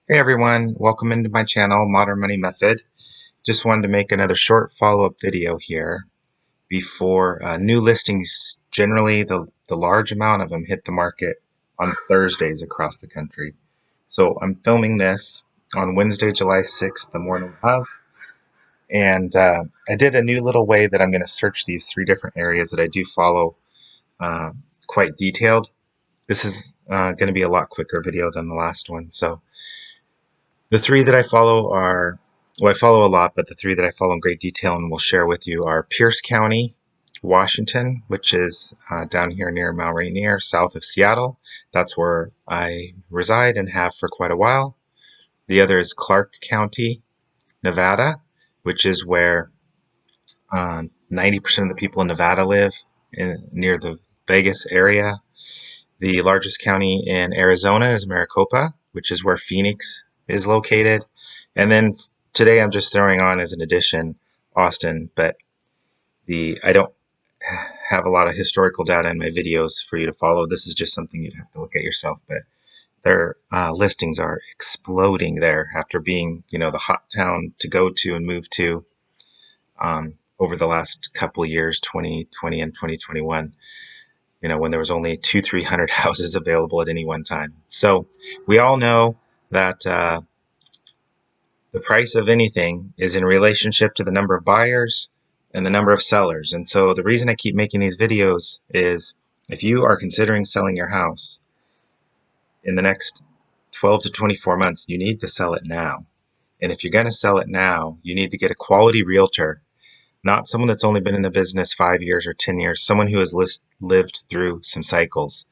Hey everyone, welcome into my channel, Modern Money Method. Just wanted to make another short follow-up video here before new listings. Generally, the large amount of them hit the market on Thursdays across the country. So I'm filming this on Wednesday, July 6th, the morning of, and I did a new little way that I'm going to search these three different areas that I do follow uh, quite detailed. This is going to be a lot quicker video than the last one, so the three that I follow are, well, I follow a lot, but the three that I follow in great detail and will share with you are Pierce County, Washington, which is down here near Mount Rainier, south of Seattle. That's where I reside and have for quite a while. The other is Clark County, Nevada, which is where 90% of the people in Nevada live, near the Vegas area. The largest county in Arizona is Maricopa, which is where Phoenix is located. And then today I'm just throwing on as an addition Austin, but I don't have a lot of historical data in my videos for you to follow. This is just something you'd have to look at yourself, but their listings are exploding there after being, the hot town to go to and move to over the last couple of years, 2020 and 2021. When there was only 300 houses available at any one time. So we all know that the price of anything is in relationship to the number of buyers and the number of sellers. And so the reason I keep making these videos is if you are considering selling your house in the next 12 to 24 months, you need to sell it now. And if you're going to sell it now, you need to get a quality realtor, not someone that's only been in the business 5 years or 10 years, someone who has lived through some cycles.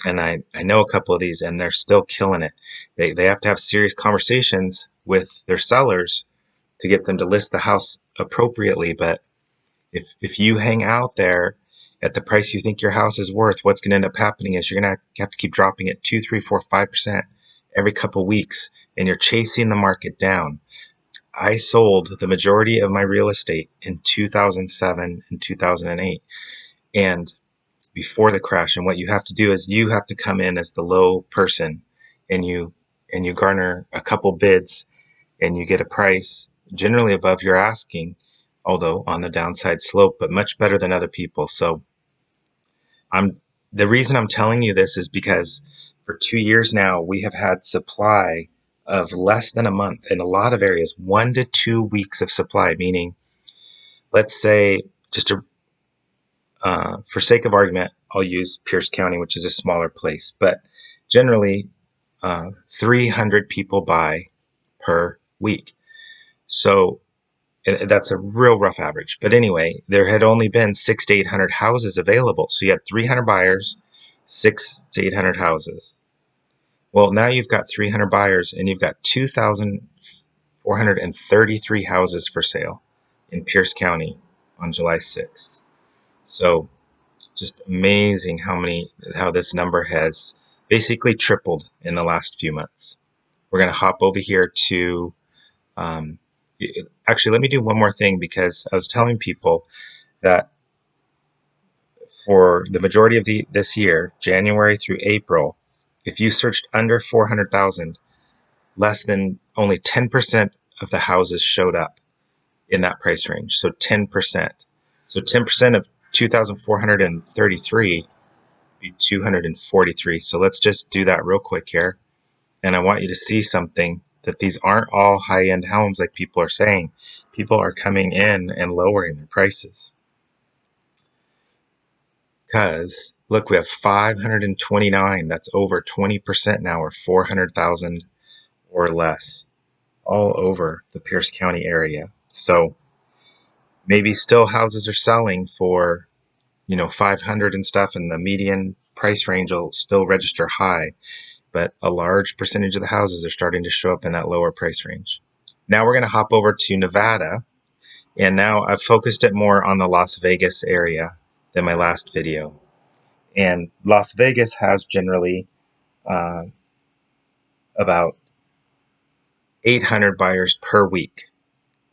And I know a couple of these, and they're still killing it. They have to have serious conversations with their sellers to get them to list the house appropriately. But if you hang out there at the price you think your house is worth, what's going to end up happening is you're going to have to keep dropping it 2, 3, 4, 5% every couple of weeks, and you're chasing the market down. I sold the majority of my real estate in 2007 and 2008. And before the crash, and what you have to do is you have to come in as the low person, and you garner a couple bids, and you get a price generally above your asking, although on the downside slope, but much better than other people. So I'm the reason I'm telling you this is because for 2 years now we have had supply of less than a month in a lot of areas, 1 to 2 weeks of supply, meaning, let's say, just to for sake of argument, I'll use Pierce County, which is a smaller place, but generally 300 people buy per week. So that's a real rough average. But anyway, there had only been 600 to 800 houses available. So you had 300 buyers, 600 to 800 houses. Well, now you've got 300 buyers and you've got 2,433 houses for sale in Pierce County on July 6th. So just amazing how this number has basically tripled in the last few months. We're going to hop over here to, actually, let me do one more thing, because I was telling people that for the majority of this year, January through April, if you searched under 400,000, less than only 10% of the houses showed up in that price range. So 10%. So 10% of 2,433 be 243. So let's just do that real quick here. And I want you to see something, that these aren't all high-end homes like people are saying. People are coming in and lowering their prices. Because, look, we have 529. That's over 20% now, or 400,000 or less, all over the Pierce County area. So maybe still houses are selling for 500 and stuff, and the median price range will still register high, but a large percentage of the houses are starting to show up in that lower price range. Now we're going to hop over to Nevada, and now I've focused it more on the Las Vegas area than my last video. And Las Vegas has generally uh, about 800 buyers per week.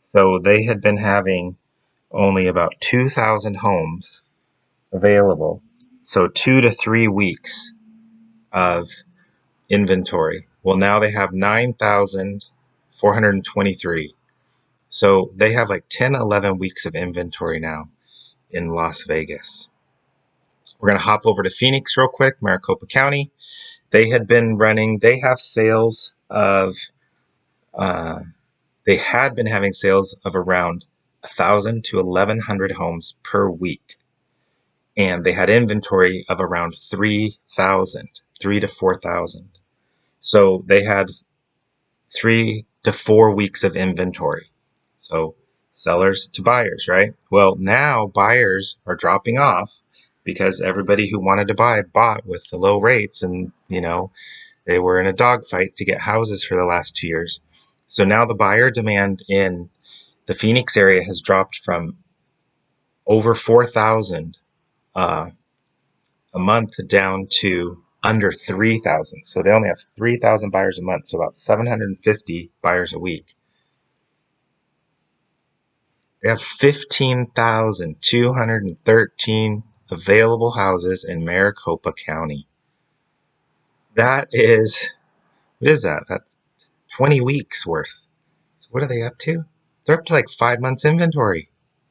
So they had been having only about 2,000 homes available. So 2 to 3 weeks of inventory. Well, now they have 9,423. So they have like 10, 11 weeks of inventory now in Las Vegas. We're going to hop over to Phoenix real quick, Maricopa County. They had been running, they have sales of, uh, they had been having sales of around 1,000 to 1,100 homes per week. And they had inventory of around 3,000, 3 to 4,000. So they had 3 to 4 weeks of inventory. So sellers to buyers, right? Well, now buyers are dropping off because everybody who wanted to buy bought with the low rates, and they were in a dogfight to get houses for the last 2 years. So now the buyer demand in the Phoenix area has dropped from over 4,000 a month down to under 3,000. So they only have 3,000 buyers a month, so about 750 buyers a week. They have 15,213 available houses in Maricopa County. That is, what is that? That's 20 weeks worth. So what are they up to? They're up to like 5 months inventory,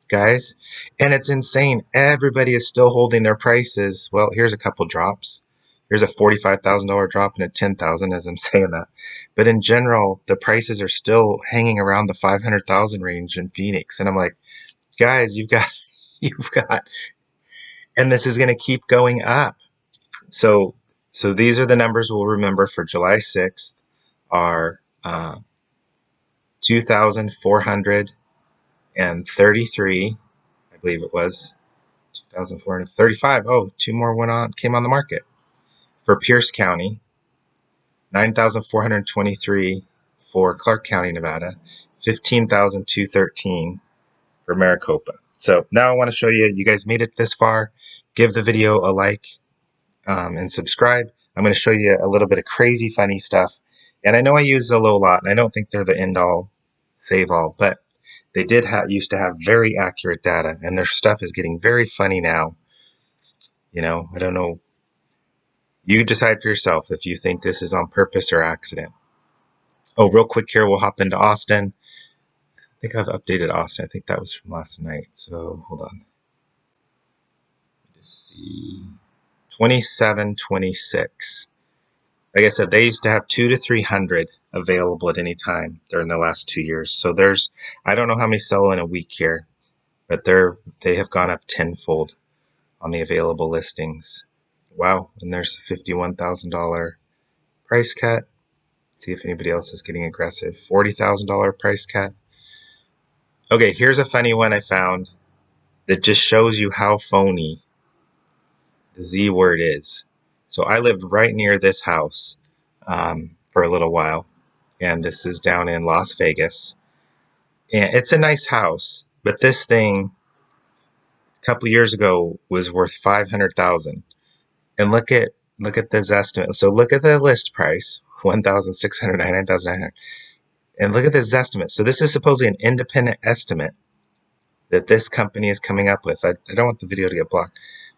guys. And it's insane. Everybody is still holding their prices. Well, here's a couple drops. Here's a $45,000 drop and a $10,000 as I'm saying that. But in general, the prices are still hanging around the 500,000 range in Phoenix. And I'm like, guys, you've got, and this is going to keep going up. So these are the numbers we'll remember for July 6th are 2,433, I believe it was 2,435. Oh, two more came on the market. For Pierce County, 9,423 for Clark County, Nevada, 15,213 for Maricopa. So now I want to show you, you guys made it this far. Give the video a like and subscribe. I'm going to show you a little bit of crazy funny stuff. And I know I use Zillow a lot, and I don't think they're the end all, save all, but they did used to have very accurate data, and their stuff is getting very funny now. I don't know. You decide for yourself if you think this is on purpose or accident. Oh, real quick here, we'll hop into Austin. I think I've updated Austin. I think that was from last night. So hold on. Let's see. 2726. Like I said, they used to have 200 to 300 available at any time during the last 2 years. So I don't know how many sell in a week here, but they have gone up tenfold on the available listings. Wow. And there's a $51,000 price cut. See if anybody else is getting aggressive. $40,000 price cut. Okay, here's a funny one I found that just shows you how phony the Z word is. So I lived right near this house for a little while, and this is down in Las Vegas. And it's a nice house, but this thing a couple years ago was worth $500,000. And look at this estimate. So look at the list price, $1,600, $9,900, and look at this estimate. So this is supposedly an independent estimate that this company is coming up with. I don't want the video to get blocked.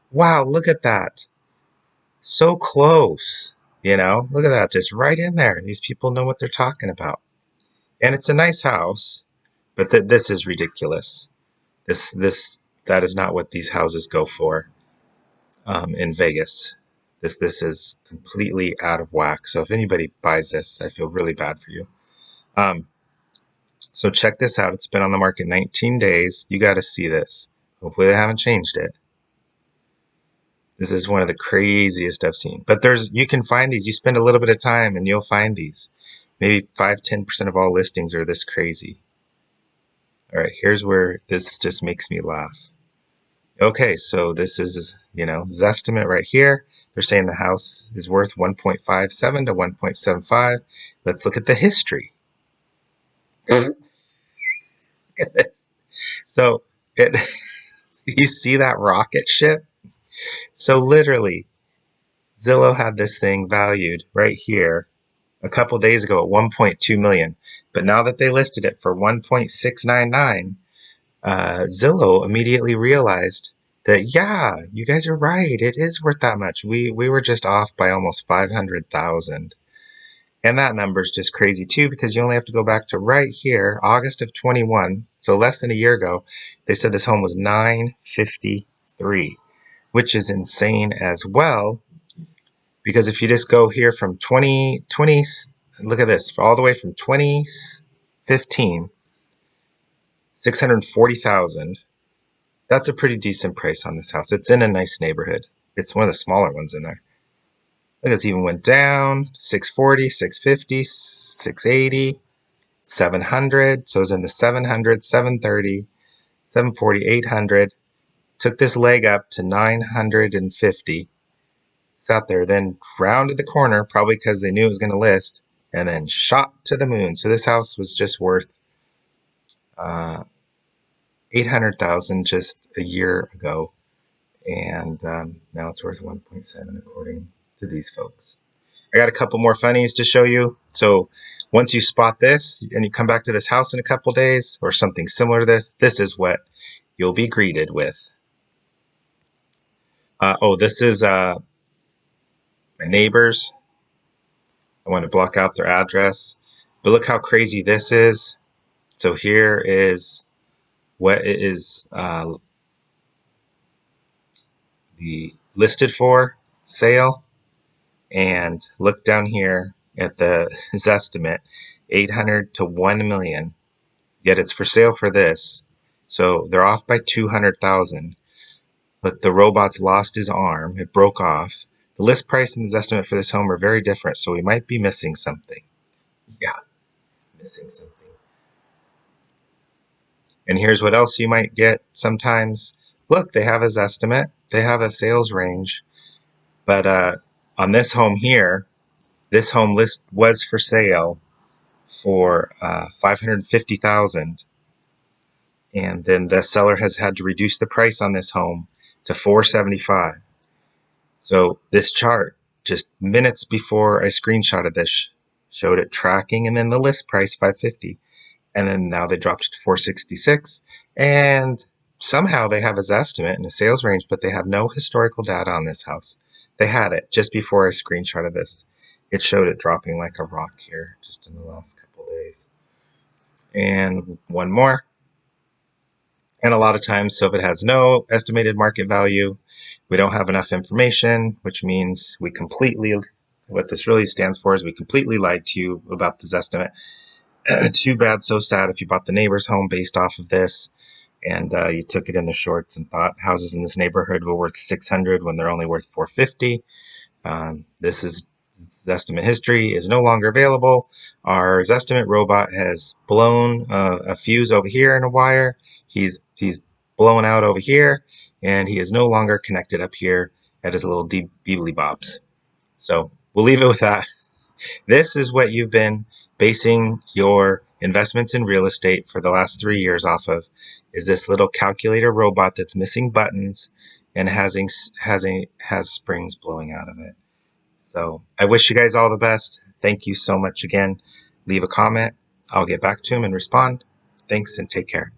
Wow, look at that. So close, look at that, just right in there. These people know what they're talking about. And it's a nice house, but this is ridiculous. That is not what these houses go for in Vegas. This is completely out of whack. So if anybody buys this, I feel really bad for you. So check this out. It's been on the market 19 days. You got to see this. Hopefully they haven't changed it. This is one of the craziest I've seen. But you can find these. You spend a little bit of time and you'll find these. Maybe 5-10% of all listings are this crazy. All right, here's where this just makes me laugh. Okay, so this is, Zestimate right here. They're saying the house is worth 1.57 to 1.75. Let's look at the history. Look at this. So you see that rocket ship? So literally, Zillow had this thing valued right here a couple days ago at 1.2 million. But now that they listed it for 1.699, Zillow immediately realized that, you guys are right. It is worth that much. We were just off by almost 500,000. And that number is just crazy too, because you only have to go back to right here, August of 21. So less than a year ago, they said this home was 953, which is insane as well. Because if you just go here from 2020, look at this, all the way from 2015, 640,000. That's a pretty decent price on this house. It's in a nice neighborhood. It's one of the smaller ones in there. Look, it's even went down, 640, 650, 680, 700. So it's in the 700, 730, 740, 800. Took this leg up to 950. Sat there, then rounded the corner, probably because they knew it was going to list, and then shot to the moon. So this house was just worth uh, 800,000 just a year ago, and now it's worth 1.7 according to these folks. I got a couple more funnies to show you. So once you spot this and you come back to this house in a couple days or something similar to this, this is what you'll be greeted with. This is my neighbors. I want to block out their address. But look how crazy this is. So here is what it is the listed for sale. And look down here at the estimate, 800 to 1 million. Yet it's for sale for this. So they're off by 200,000. But the robot's lost his arm. It broke off. The list price and the estimate for this home are very different, so we might be missing something. Yeah, missing something. And here's what else you might get sometimes. Look, they have his estimate. They have a sales range. But on this home here, this home list was for sale for 550,000, and then the seller has had to reduce the price on this home to 475. So this chart, just minutes before I screenshotted this, showed it tracking, and then the list price 550, and then now they dropped it to 466, and somehow they have his estimate and a sales range, but they have no historical data on this house. They had it just before I screenshotted this. It showed it dropping like a rock here just in the last couple days. And one more. And a lot of times, so if it has no estimated market value, we don't have enough information, which means we completely, what this really stands for is we completely lied to you about this estimate. Too bad, so sad if you bought the neighbor's home based off of this and you took it in the shorts and thought houses in this neighborhood were worth 600 when they're only worth 450. This estimate history is no longer available. Our estimate robot has blown a fuse over here in a wire. He's blown out over here, and he is no longer connected up here at his little beebly bobs. So we'll leave it with that. This is what you've been basing your investments in real estate for the last 3 years off of, is this little calculator robot that's missing buttons and has springs blowing out of it. So I wish you guys all the best. Thank you so much again. Leave a comment. I'll get back to him and respond. Thanks and take care.